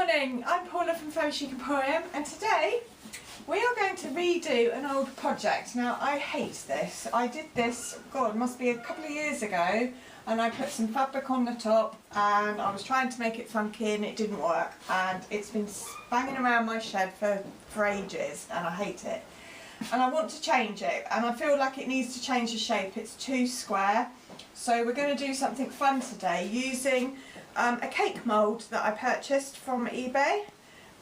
morning, I'm Paula from Chic Emporium, and today we are going to redo an old project. Now I hate this. I did this, God, it must be a couple of years ago, and I put some fabric on the top and I was trying to make it funky and it didn't work, and it's been banging around my shed for ages and I hate it. And I want to change it, and I feel like it needs to change the shape. It's too square. So we're going to do something fun today using a cake mould that I purchased from eBay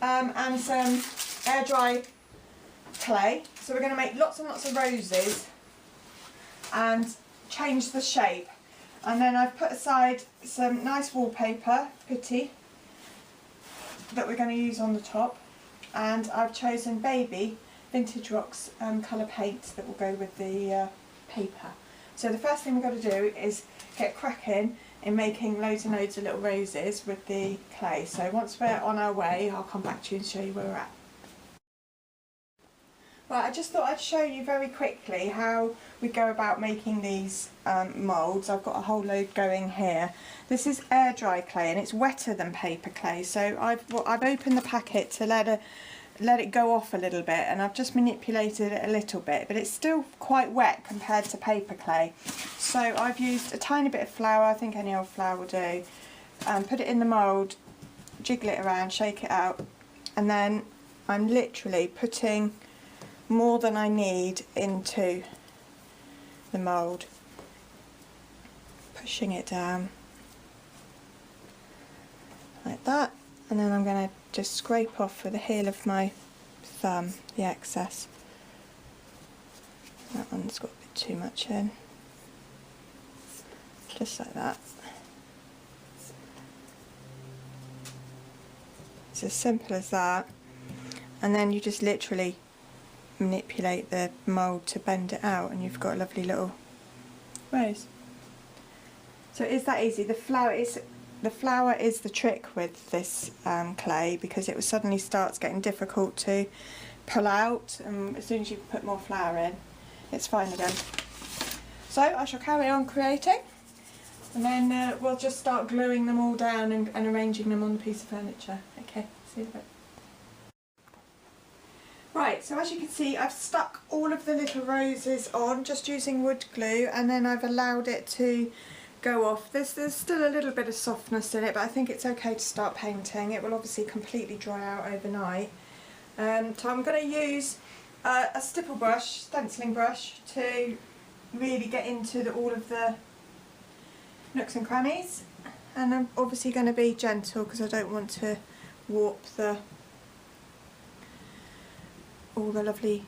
and some air dry clay. So we're going to make lots and lots of roses and change the shape. And then I've put aside some nice wallpaper, putty, that we're going to use on the top. And I've chosen Baby Vintage Rocks colour paint that will go with the paper. So the first thing we've got to do is get cracking in making loads and loads of little roses with the clay. So once we're on our way, I'll come back to you and show you where we're at. Right, I just thought I'd show you very quickly how we go about making these moulds. I've got a whole load going here. This is air dry clay and it's wetter than paper clay. So I've opened the packet to let it go off a little bit, and I've just manipulated it a little bit, but it's still quite wet compared to paper clay. So I've used a tiny bit of flour, I think any old flour will do, and put it in the mould, jiggle it around, shake it out, and then I'm literally putting more than I need into the mould, pushing it down like that, and then I'm going to just scrape off with the heel of my thumb the excess. That one's got a bit too much in. Just like that. It's as simple as that. And then you just literally manipulate the mould to bend it out and you've got a lovely little rose. So it is that easy. The flour is the trick with this clay, because it suddenly starts getting difficult to pull out, and as soon as you put more flour in, it's fine again. So I shall carry on creating, and then we'll just start gluing them all down and arranging them on the piece of furniture. Okay, see you in a bit. Right, so as you can see, I've stuck all of the little roses on just using wood glue, and then I've allowed it to go off. There's still a little bit of softness in it, but I think it's okay to start painting. It will obviously completely dry out overnight. So I'm going to use a stipple brush, stenciling brush, to really get into all of the nooks and crannies. And I'm obviously going to be gentle because I don't want to warp all the lovely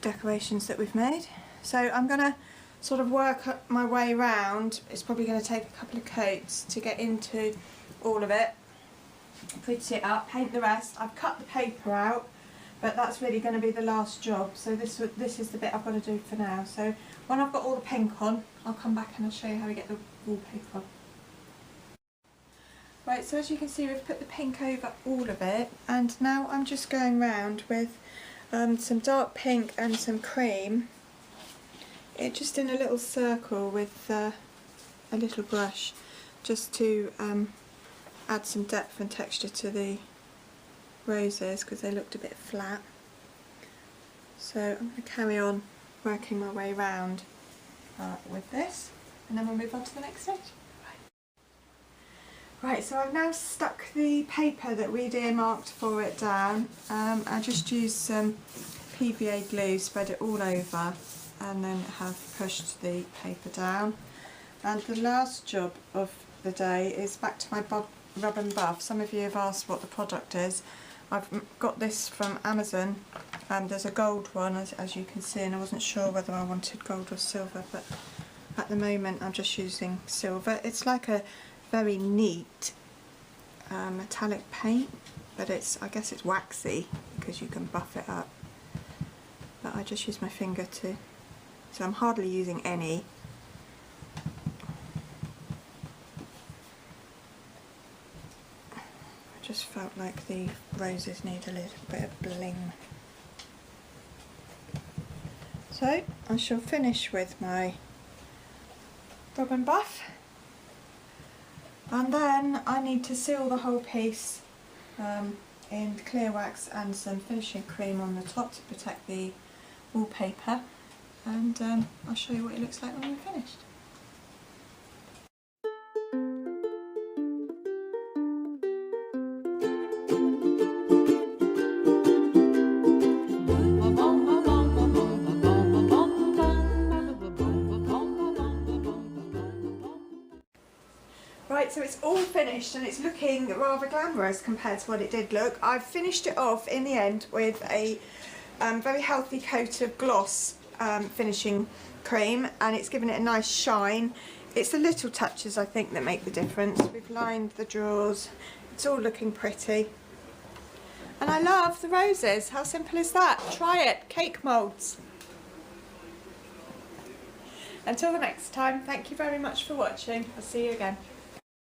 decorations that we've made. So I'm going to sort of work my way around. It's probably going to take a couple of coats to get into all of it. Put it up, paint the rest. I've cut the paper out, but that's really going to be the last job. So this is the bit I've got to do for now. So when I've got all the pink on, I'll come back and I'll show you how we get the wallpaper on. Right, so as you can see, we've put the pink over all of it, and now I'm just going round with some dark pink and some cream. It just in a little circle with a little brush, just to add some depth and texture to the roses because they looked a bit flat. So I'm going to carry on working my way around with this, and then we'll move on to the next stage. Right, so I've now stuck the paper that we'd earmarked for it down. I just used some PVA glue, spread it all over, and then have pushed the paper down. And the last job of the day is back to my Rub and Buff. Some of you have asked what the product is. I've got this from Amazon, and there's a gold one as you can see, and I wasn't sure whether I wanted gold or silver, but at the moment I'm just using silver. It's like a very neat metallic paint, but I guess it's waxy because you can buff it up. But I just use my finger to, so I'm hardly using any. I just felt like the roses need a little bit of bling. So I shall finish with my Rub and Buff, and then I need to seal the whole piece in clear wax and some finishing cream on the top to protect the wallpaper, and I'll show you what it looks like when we're finished. Right, so it's all finished and it's looking rather glamorous compared to what it did look. I've finished it off in the end with a very healthy coat of gloss finishing cream, and it's given it a nice shine. It's the little touches, I think, that make the difference. We've lined the drawers, it's all looking pretty. And I love the roses. How simple is that? Try it, cake moulds. Until the next time, thank you very much for watching. I'll see you again.